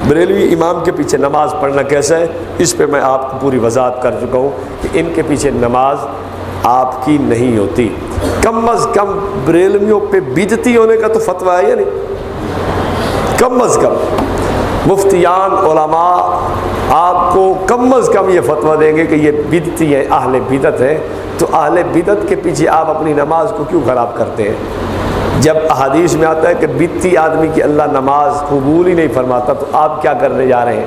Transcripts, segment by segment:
بریلوی امام کے پیچھے نماز پڑھنا کیسا ہے، اس پہ میں آپ کو پوری وضاحت کر چکا ہوں کہ ان کے پیچھے نماز آپ کی نہیں ہوتی۔ کم از کم بریلویوں پہ بدعتی ہونے کا تو فتویٰ ہے یا نہیں؟ کم از کم مفتیان علماء آپ کو کم از کم یہ فتویٰ دیں گے کہ یہ بدعتی ہیں، اہل بدعت ہیں، تو اہل بدعت کے پیچھے آپ اپنی نماز کو کیوں خراب کرتے ہیں؟ جب احادیث میں آتا ہے کہ بدعتی آدمی کی اللہ نماز قبول ہی نہیں فرماتا، تو آپ کیا کرنے جا رہے ہیں؟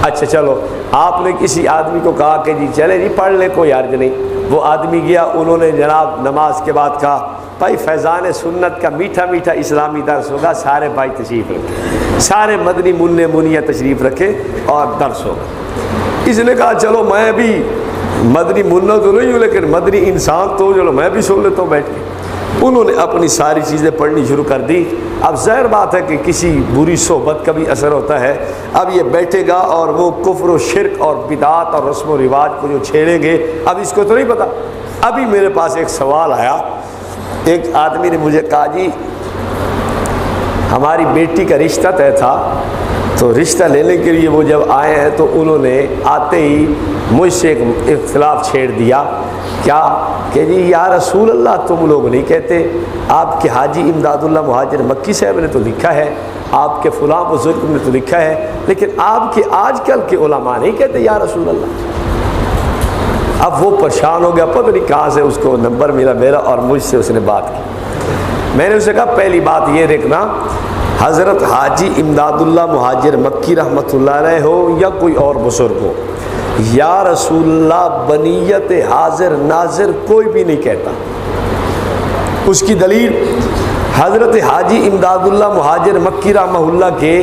اچھا چلو، آپ نے کسی آدمی کو کہا کہ جی چلے جی پڑھ لے، کوئی حرج نہیں، وہ آدمی گیا، انہوں نے جناب نماز کے بعد کہا بھائی فیضان سنت کا میٹھا میٹھا اسلامی درس ہوگا، سارے بھائی تشریف رکھیں، سارے مدنی منع منیہ تشریف رکھیں اور درس ہوگا۔ اس نے کہا چلو میں بھی مدنی منع تو نہیں ہوں لیکن مدنی انسان تو چلو میں بھی سن لیتا ہوں بیٹھ کے۔ انہوں نے اپنی ساری چیزیں پڑھنی شروع کر دی۔ اب ظاہر بات ہے کہ کسی بری صحبت کا بھی اثر ہوتا ہے، اب یہ بیٹھے گا اور وہ کفر و شرک اور بدعات اور رسم و رواج کو جو چھیڑیں گے، اب اس کو تو نہیں پتہ۔ ابھی میرے پاس ایک سوال آیا، ایک آدمی نے مجھے کہا جی ہماری بیٹی کا رشتہ طے تھا، تو رشتہ لینے کے لیے وہ جب آئے ہیں تو انہوں نے آتے ہی مجھ سے ایک اختلاف چھیڑ دیا، کیا کہ جی یا رسول اللہ تم لوگ نہیں کہتے، آپ کے حاجی امداد اللہ مہاجر مکی صاحب نے تو لکھا ہے، آپ کے فلاں بزرگ نے تو لکھا ہے، لیکن آپ کے آج کل کے علماء نہیں کہتے یا رسول اللہ۔ اب وہ پریشان ہو گیا، پتہ نہیں کہاں سے اس کو نمبر ملا میرا، اور مجھ سے اس نے بات کی۔ میں نے اسے کہا پہلی بات یہ دیکھنا، حضرت حاجی امداد اللہ مہاجر مکی رحمۃ اللہ علیہ ہو یا کوئی اور بزرگ ہو، یا رسول اللہ بنیت حاضر ناظر کوئی بھی نہیں کہتا۔ اس کی دلیل حضرت حاجی امداد اللہ مہاجر مکی رحمہ اللہ کے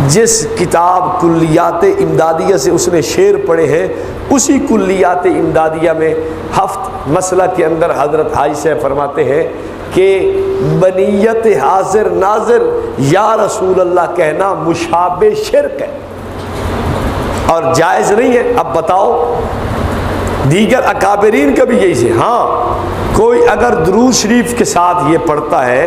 جس کتاب کلیات امدادیہ سے اس نے شعر پڑھے ہیں، اسی کلیات امدادیہ میں ہفت مسئلہ کے اندر حضرت حاجی سے فرماتے ہیں کہ بنیت حاضر ناظر یا رسول اللہ کہنا مشابہ شرک ہے اور جائز نہیں ہے۔ اب بتاؤ، دیگر اکابرین کا بھی یہی سے، ہاں کوئی اگر درود شریف کے ساتھ یہ پڑھتا ہے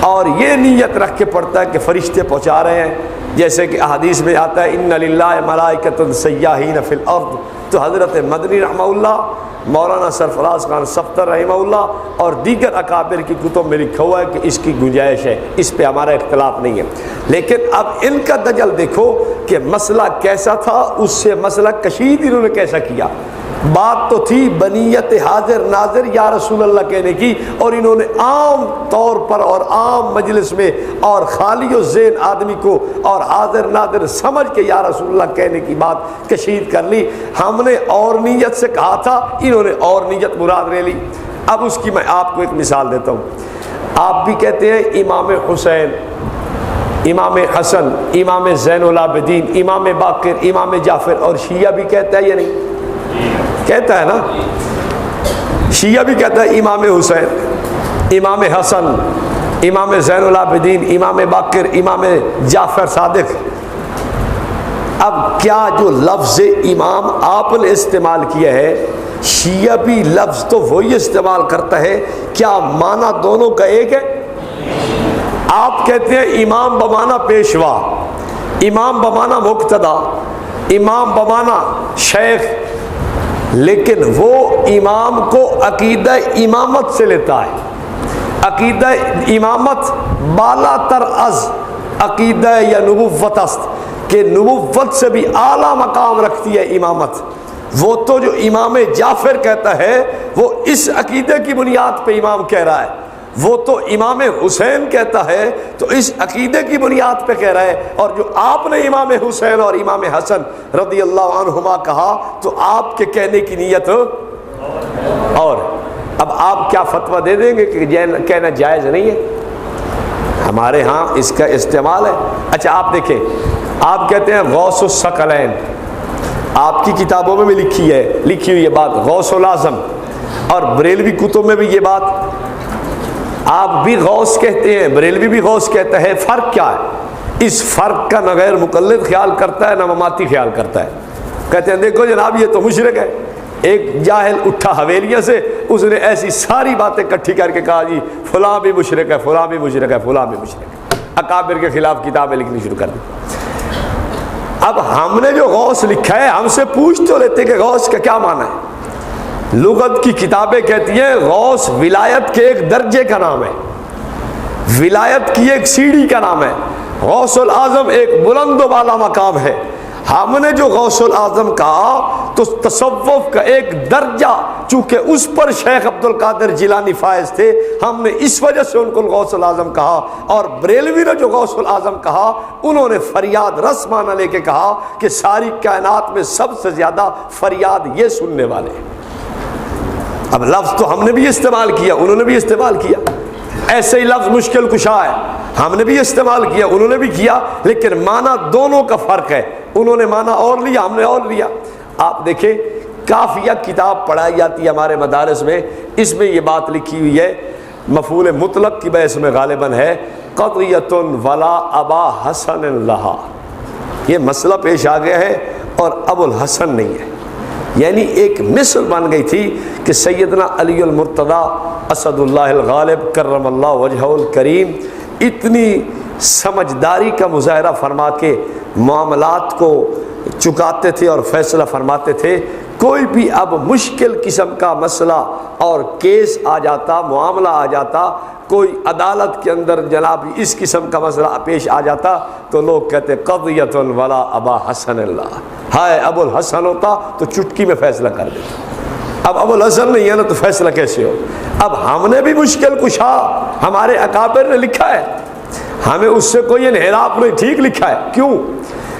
اور یہ نیت رکھ کے پڑھتا ہے کہ فرشتے پہنچا رہے ہیں، جیسے کہ احادیث میں آتا ہے ان للہ ملائکۃ سیاحین فی الارض، تو حضرت مدنی رحمہ اللہ، مولانا سرفراز خان صفتر رحمہ اللہ اور دیگر اکابر کی کتب میں لکھا ہوا ہے کہ اس کی گنجائش ہے، اس پہ ہمارا اختلاف نہیں ہے۔ لیکن اب ان کا دجل دیکھو کہ مسئلہ کیسا تھا، اس سے مسئلہ کشید انہوں نے کیسا کیا۔ بات تو تھی بنیت حاضر ناظر یا رسول اللہ کہنے کی، اور انہوں نے عام طور پر اور عام مجلس میں اور خالی و ذہن آدمی کو اور حاضر ناظر سمجھ کے یا رسول اللہ کہنے کی بات کشید کر لی۔ ہم نے اور نیت سے کہا تھا، انہوں نے اور نیت مراد لے لی۔ اب اس کی میں آپ کو ایک مثال دیتا ہوں۔ آپ بھی کہتے ہیں امام حسین، امام حسن، امام زین العابدین، امام باقر، امام جعفر، اور شیعہ بھی کہتا ہے یا نہیں؟ کہتا ہے نا، شیعہ بھی کہتا ہے امام حسین، امام حسن، امام زین العابدین، امام باقر، امام جعفر صادق۔ اب کیا جو لفظ امام آپ نے استعمال کیا ہے، شیعہ بھی لفظ تو وہی استعمال کرتا ہے، کیا معنی دونوں کا ایک ہے؟ آپ کہتے ہیں امام بمانا پیشوا، امام بمانا مقتدا، امام بمانا شیخ، لیکن وہ امام کو عقیدہ امامت سے لیتا ہے۔ عقیدہ امامت بالا تر از عقیدہ یا نبوت است، کہ نبوت سے بھی اعلیٰ مقام رکھتی ہے امامت۔ وہ تو جو امام جعفر کہتا ہے وہ اس عقیدے کی بنیاد پہ امام کہہ رہا ہے، وہ تو امام حسین کہتا ہے تو اس عقیدے کی بنیاد پہ کہہ رہا ہے، اور جو آپ نے امام حسین اور امام حسن رضی اللہ عنہما کہا تو آپ کے کہنے کی نیت اور۔ اب آپ کیا فتویٰ دے دیں گے کہ کہنا جائز نہیں ہے؟ ہمارے ہاں اس کا استعمال ہے۔ اچھا آپ دیکھیں، آپ کہتے ہیں غوث الثقلین، آپ کی کتابوں میں بھی لکھی ہوئی یہ بات، غوث العظم، اور بریلوی کتب میں بھی یہ بات، آپ بھی غوث کہتے ہیں، بریلوی بھی غوث کہتا ہے۔ فرق کیا ہے؟ اس فرق کا نہ غیر مقلد خیال کرتا ہے نہ مماتی خیال کرتا ہے۔ کہتے ہیں دیکھو جناب یہ تو مشرک ہے۔ ایک جاہل اٹھا حویلیہ سے، اس نے ایسی ساری باتیں اکٹھی کر کے کہا جی فلاں بھی مشرک ہے، فلاں بھی مشرک ہے، فلاں بھی مشرک ہے، اکابر کے خلاف کتابیں لکھنی شروع کر دی۔ اب ہم نے جو غوث لکھا ہے ہم سے پوچھ تو لیتے کہ غوث کا کیا معنی ہے۔ لغت کی کتابیں کہتی ہیں غوث ولایت کے ایک درجے کا نام ہے، ولایت کی ایک سیڑھی کا نام ہے، غوث الاعظم ایک بلند و بالا مقام ہے۔ ہم نے جو غوث الاعظم کہا تو تصوف کا ایک درجہ، چونکہ اس پر شیخ عبد القادر جیلانی فائز تھے، ہم نے اس وجہ سے ان کو غوث الاعظم کہا۔ اور بریلوی نے جو غوث الاعظم کہا انہوں نے فریاد رس معنی لے کے کہا کہ ساری کائنات میں سب سے زیادہ فریاد یہ سننے والے ہیں۔ اب لفظ تو ہم نے بھی استعمال کیا، انہوں نے بھی استعمال کیا، ایسے ہی لفظ مشکل کشا ہے، ہم نے بھی استعمال کیا، انہوں نے بھی کیا، لیکن معنی دونوں کا فرق ہے، انہوں نے معنی اور لیا، ہم نے اور لیا۔ آپ دیکھیں کافیہ کتاب پڑھائی جاتی ہے ہمارے مدارس میں، اس میں یہ بات لکھی ہوئی ہے، مفعول مطلق کی بحث میں غالباً ہے قضیۃ ولا ابا حسن لہا، یہ مسئلہ پیش آ گیا ہے اور ابو الحسن نہیں ہے، یعنی ایک مثل بن گئی تھی کہ سیدنا علی المرتضیٰ اسد اللہ الغالب کرم اللہ وجہہ الکریم اتنی سمجھداری کا مظاہرہ فرما کے معاملات کو چکاتے تھے اور فیصلہ فرماتے تھے۔ کوئی بھی اب مشکل قسم کا مسئلہ اور کیس آ جاتا، معاملہ آ جاتا، کوئی عدالت کے اندر جناب اس قسم کا مسئلہ پیش آ جاتا تو لوگ کہتے قضیۃ ولا ابا حسن اللہ، ہائے ابو الحسن ہوتا تو چٹکی میں فیصلہ کر دیتا، اب ابو الحسن نہیں ہے نا تو فیصلہ کیسے ہو؟ اب ہم نے بھی مشکل کشا ہمارے اکابر نے لکھا ہے، ہمیں اس سے کوئی انحراف نہیں، ٹھیک لکھا ہے۔ کیوں؟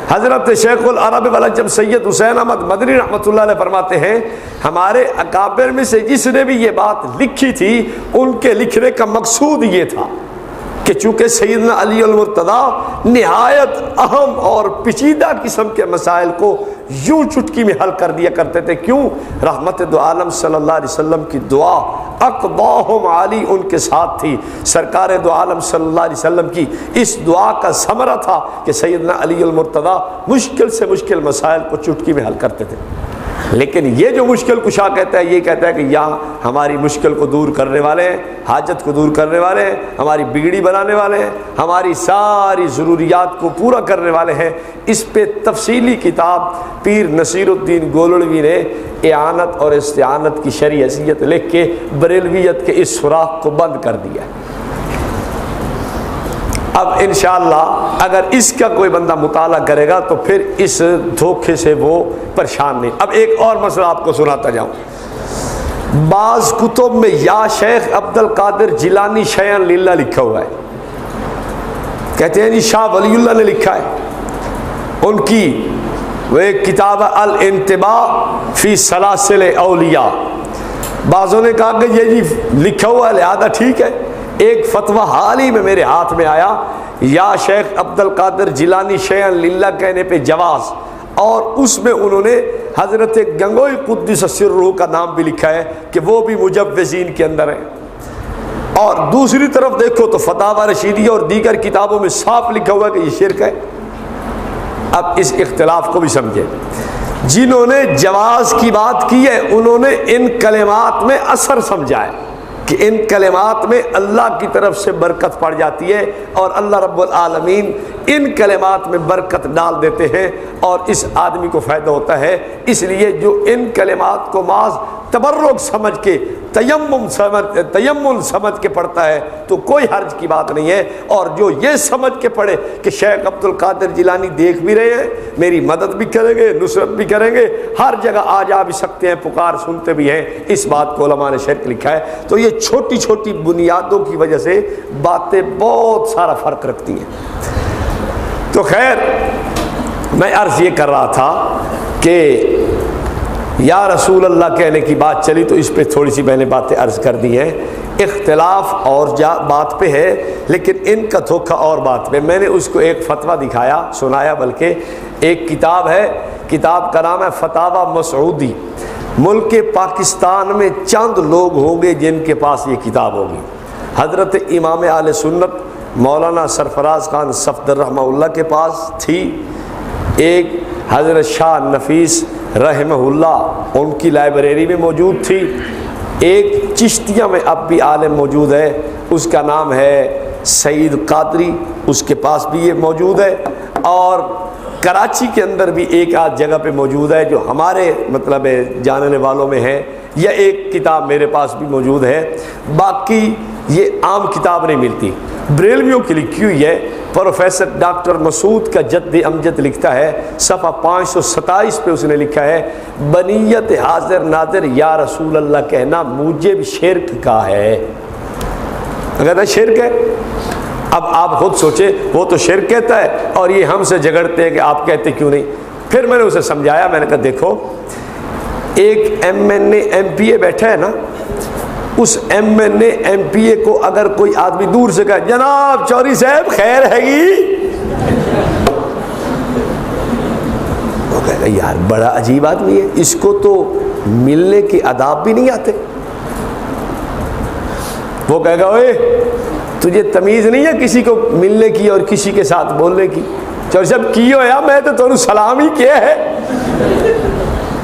حضرت شیخ العرب والعجم سید حسین احمد مدنی رحمۃ اللہ علیہ فرماتے ہیں ہمارے اکابر میں سے جس نے بھی یہ بات لکھی تھی ان کے لکھنے کا مقصود یہ تھا کہ چونکہ سیدنا علی المرتضیٰ نہایت اہم اور پیچیدہ قسم کے مسائل کو یوں چٹکی میں حل کر دیا کرتے تھے۔ کیوں؟ رحمت دو عالم صلی اللہ علیہ وسلم کی دعا اقضاہم علی ان کے ساتھ تھی، سرکار دو عالم صلی اللہ علیہ وسلم کی اس دعا کا ثمرہ تھا کہ سیدنا علی المرتضیٰ مشکل سے مشکل مسائل کو چٹکی میں حل کرتے تھے۔ لیکن یہ جو مشکل کشا کہتا ہے یہ کہتا ہے کہ یہاں ہماری مشکل کو دور کرنے والے ہیں، حاجت کو دور کرنے والے ہیں، ہماری بگڑی بنانے والے ہیں، ہماری ساری ضروریات کو پورا کرنے والے ہیں۔ اس پہ تفصیلی کتاب پیر نصیر الدین گولڑوی نے اعانت اور استعانت کی شرعی حیثیت لکھ کے بریلویت کے اس سوراخ کو بند کر دیا۔ اب انشاءاللہ اگر اس کا کوئی بندہ مطالعہ کرے گا تو پھر اس دھوکے سے وہ پریشان نہیں۔ اب ایک اور مسئلہ آپ کو سناتا جاؤں، بعض کتب میں یا شیخ عبد القادر جیلانی شیئن للہ لکھا ہوا ہے، کہتے ہیں جی شاہ ولی اللہ نے لکھا ہے، ان کی وہ ایک کتاب الانتباہ فی سلاسل اولیاء، بعضوں نے کہا کہ یہ جی لکھا ہوا ہے لہذا ٹھیک ہے۔ ایک فتویٰ حال ہی میں میرے ہاتھ میں آیا، یا شیخ عبد القادر جیلانی شیئن للہ کہنے پہ جواز، اور اس میں انہوں نے حضرت گنگوئی قدس سرہ کا نام بھی لکھا ہے کہ وہ بھی مجوزین کے اندر ہیں، اور دوسری طرف دیکھو تو فتاوی رشیدیہ اور دیگر کتابوں میں صاف لکھا ہوا ہے کہ یہ شرک ہے۔ اب اس اختلاف کو بھی سمجھے، جنہوں نے جواز کی بات کی ہے انہوں نے ان کلمات میں اثر سمجھا ہے کہ ان کلمات میں اللہ کی طرف سے برکت پڑ جاتی ہے اور اللہ رب العالمین ان کلمات میں برکت ڈال دیتے ہیں اور اس آدمی کو فائدہ ہوتا ہے۔ اس لیے جو ان کلمات کو محض تبرک سمجھ کے تیمم سمجھ کے پڑھتا ہے تو کوئی حرج کی بات نہیں ہے، اور جو یہ سمجھ کے پڑھے کہ شیخ عبد القادر جیلانی دیکھ بھی رہے ہیں، میری مدد بھی کریں گے، نصرت بھی کریں گے، ہر جگہ آ جا بھی سکتے ہیں، پکار سنتے بھی ہیں، اس بات کو علماء نے شرک لکھا ہے۔ تو یہ چھوٹی چھوٹی بنیادوں کی وجہ سے باتیں بہت سارا فرق رکھتی ہیں۔ تو خیر میں عرض یہ کر رہا تھا کہ یا رسول اللہ کہنے کی بات چلی تو اس پہ تھوڑی سی میں نے باتیں عرض کر دی ہیں۔ اختلاف اور بات پہ ہے لیکن ان کا دھوکہ اور بات پہ۔ میں نے اس کو ایک فتویٰ دکھایا، سنایا، بلکہ ایک کتاب ہے، کتاب کا نام ہے فتاوی مسعودی۔ ملک پاکستان میں چند لوگ ہوں گے جن کے پاس یہ کتاب ہوگی۔ حضرت امام اہل سنت مولانا سرفراز خان صفدر رحمہ اللہ کے پاس تھی، ایک حضرت شاہ نفیس رحمہ اللہ ان کی لائبریری میں موجود تھی، ایک چشتیہ میں اب بھی عالم موجود ہے، اس کا نام ہے سعید قادری، اس کے پاس بھی یہ موجود ہے، اور کراچی کے اندر بھی ایک آدھ جگہ پہ موجود ہے جو ہمارے مطلب جاننے والوں میں ہے، یا ایک کتاب میرے پاس بھی موجود ہے، باقی یہ عام کتاب نہیں ملتی، بریلویوں کی لکھی ہوئی ہے۔ پروفیسر ڈاکٹر مسعود کا جد امجد لکھتا ہے، صفحہ 527 پہ اس نے لکھا ہے، بنیت حاضر ناظر یا رسول اللہ کہنا موجب شرک کا ہے۔ اگر شرک ہے، اب آپ خود سوچیں، وہ تو شرک کہتا ہے اور یہ ہم سے جھگڑتے ہیں کہ آپ کہتے کیوں نہیں۔ پھر میں نے اسے سمجھایا، میں نے کہا دیکھو، ایک M N A M P A بیٹھا ہے نا، اس M N A M P A کو اگر کوئی آدمی دور سے کہے جناب چوری صاحب خیر ہے گی، وہ کہے گا یار بڑا عجیب آدمی ہے، اس کو تو ملنے کے آداب بھی نہیں آتے۔ وہ کہے گا اوے تجھے تمیز نہیں ہے کسی کو ملنے کی اور کسی کے ساتھ بولنے کی؟ چوری صاحب کی ہو یا میں تو سلام ہی کیا ہے۔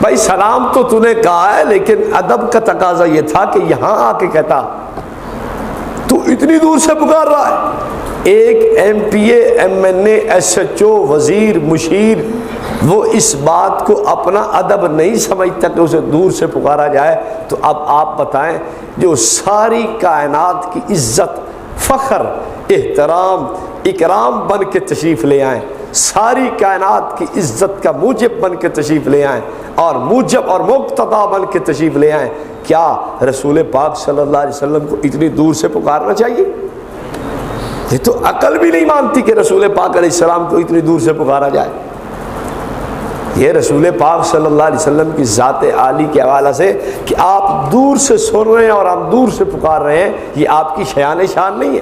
بھائی سلام تو تو نے کہا ہے، لیکن ادب کا تقاضا یہ تھا کہ یہاں آ کے کہتا تو اتنی دور سے پکار رہا ہے۔ ایک ایم پی اے، ایم این اے، ایس ایچ او، وزیر، مشیر، وہ اس بات کو اپنا ادب نہیں سمجھتا کہ اسے دور سے پکارا جائے، تو اب آپ بتائیں جو ساری کائنات کی عزت، فخر، احترام، اکرام بن کے تشریف لے آئیں، ساری کائنات کی عزت کا موجب بن کے تشریف لے آئیں اور موجب اور مقتدا بن کے تشریف لے آئیں، کیا رسول پاک صلی اللہ علیہ وسلم کو اتنی دور سے پکارنا چاہیے؟ یہ تو عقل بھی نہیں مانتی کہ رسول پاک علیہ السلام کو اتنی دور سے پکارا جائے۔ یہ رسول پاک صلی اللہ علیہ وسلم کی ذات عالی کے حوالے سے کہ آپ دور سے سن رہے ہیں اور ہم دور سے پکار رہے ہیں، یہ آپ کی شان شان نہیں ہے۔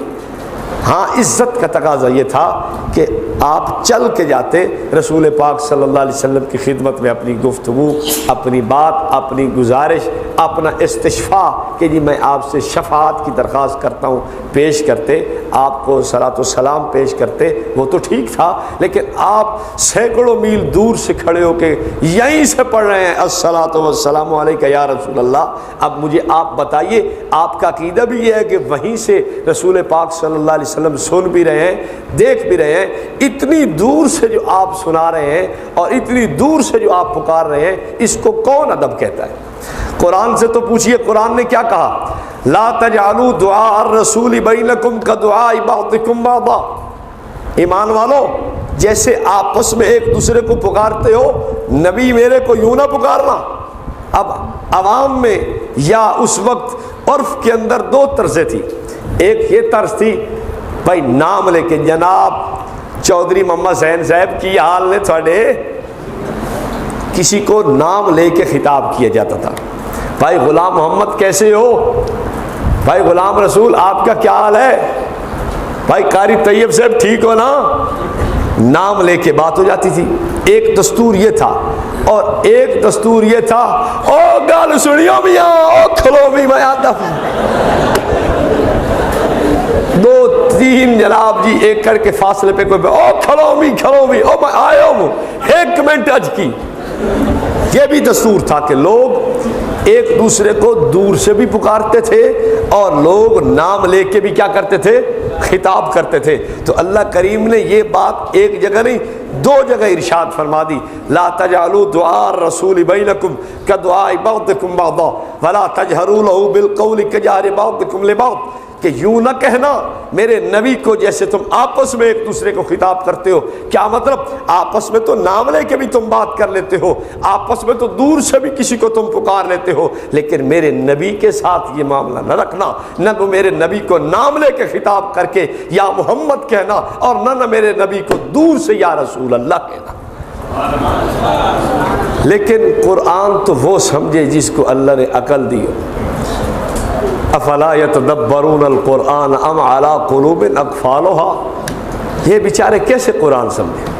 ہاں عزت کا تقاضا یہ تھا کہ آپ چل کے جاتے رسول پاک صلی اللہ علیہ وسلم کی خدمت میں اپنی گفتگو، اپنی بات، اپنی گزارش، اپنا استشفاء کہ جی میں آپ سے شفاعت کی درخواست کرتا ہوں پیش کرتے، آپ کو صلاۃ و سلام پیش کرتے، وہ تو ٹھیک تھا، لیکن آپ سینکڑوں میل دور سے کھڑے ہو کے یہیں سے پڑھ رہے ہیں الصلاۃ والسلام علیک یا رسول اللہ۔ اب مجھے آپ بتائیے، آپ کا عقیدہ بھی یہ ہے کہ وہیں سے رسول پاک صلی اللہ علیہ وسلم سن بھی رہے ہیں، دیکھ بھی رہے ہیں، اتنی دور سے جو آپ سنا رہے ہیں اور اتنی دور سے جو آپ پکار رہے ہیں، اس کو کون ادب کہتا ہے؟ قرآن سے تو پوچھئے، قرآن نے کیا کہا؟ لا تجعلوا دعاء الرسول بینکم کدعاء بعضکم بعضا۔ ایمان والو، جیسے آپس میں ایک دوسرے کو پکارتے ہو، نبی میرے کو یوں نہ پکارنا۔ اب عوام میں یا اس وقت عرف کے اندر دو طرزیں تھی، ایک یہ طرز تھی بھائی نام لے کے جناب چودھری محمد حسین صاحب کی حال نے تھوڑے، کسی کو نام لے کے خطاب کیا جاتا تھا، بھائی غلام محمد کیسے ہو، بھائی غلام رسول آپ کا کیا حال ہے، بھائی قاری طیب صاحب ٹھیک ہو نا، نام لے کے بات ہو جاتی تھی۔ ایک دستور یہ تھا، اور ایک دستور یہ تھا او گال سنیو میاں، او کھلو بھی میں آتا دو تین جناب جی ایک کر کے فاصلے پہ کوئی او کھلو بھی او میں آیا ہوں، ایک منٹ اج کی۔ یہ بھی دستور تھا کہ لوگ ایک دوسرے کو دور سے بھی پکارتے تھے اور لوگ نام لے کے بھی کیا کرتے تھے، خطاب کرتے تھے۔ تو اللہ کریم نے یہ بات ایک جگہ نہیں دو جگہ ارشاد فرما دی، لا تجعلوا دعاء الرسول بینکم کدعاء بعضکم بعضا ولا تجہروا له بالقول کجہر بعضکم لبعض، کہ یوں نہ کہنا میرے نبی کو جیسے تم آپس میں ایک دوسرے کو خطاب کرتے ہو۔ کیا مطلب؟ آپس میں تو نام لے کے بھی تم بات کر لیتے ہو، آپس میں تو دور سے بھی کسی کو تم پکار لیتے ہو، لیکن میرے نبی کے ساتھ یہ معاملہ نہ رکھنا، نہ تو میرے نبی کو نام لے کے خطاب کر کے یا محمد کہنا، اور نہ میرے نبی کو دور سے یا رسول اللہ کہنا۔ لیکن قرآن تو وہ سمجھے جس کو اللہ نے عقل دی ہو۔ افلا یتدبرون القرآن ام علی قلوب اقفالها، یہ بیچارے کیسے قرآن سمجھے؟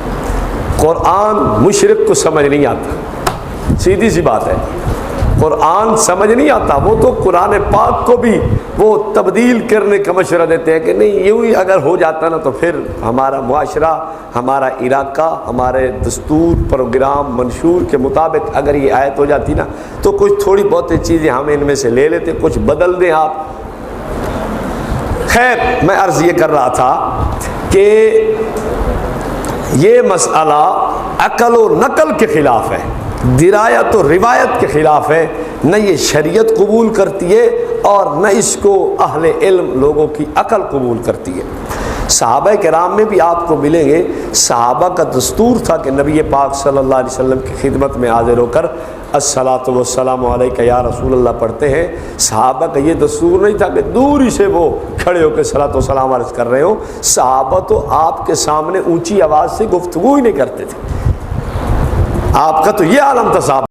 قرآن مشرک کو سمجھ نہیں آتا، سیدھی سی بات ہے، قرآن سمجھ نہیں آتا۔ وہ تو قرآن پاک کو بھی وہ تبدیل کرنے کا مشورہ دیتے ہیں کہ نہیں یوں ہی اگر ہو جاتا نا تو پھر ہمارا معاشرہ، ہمارا علاقہ، ہمارے دستور، پروگرام، منشور کے مطابق اگر یہ آیت ہو جاتی نا تو کچھ تھوڑی بہت چیزیں ہم ان میں سے لے لیتے، کچھ بدل دیں آپ۔ خیر میں عرض یہ کر رہا تھا کہ یہ مسئلہ عقل و نقل کے خلاف ہے، درایت و روایت کے خلاف ہے، نہ یہ شریعت قبول کرتی ہے اور نہ اس کو اہل علم لوگوں کی عقل قبول کرتی ہے۔ صحابہ کرام میں بھی آپ کو ملیں گے، صحابہ کا دستور تھا کہ نبی پاک صلی اللہ علیہ وسلم کی خدمت میں حاضر ہو کر الصلاۃ والسلام علیک یا رسول اللہ پڑھتے ہیں۔ صحابہ کا یہ دستور نہیں تھا کہ دور ہی سے وہ کھڑے ہو کے صلاۃ والسلام عرض کر رہے ہوں، صحابہ تو آپ کے سامنے اونچی آواز سے گفتگو ہی نہیں کرتے تھے۔ آپ کا تو یہ عالم تھا صحابہ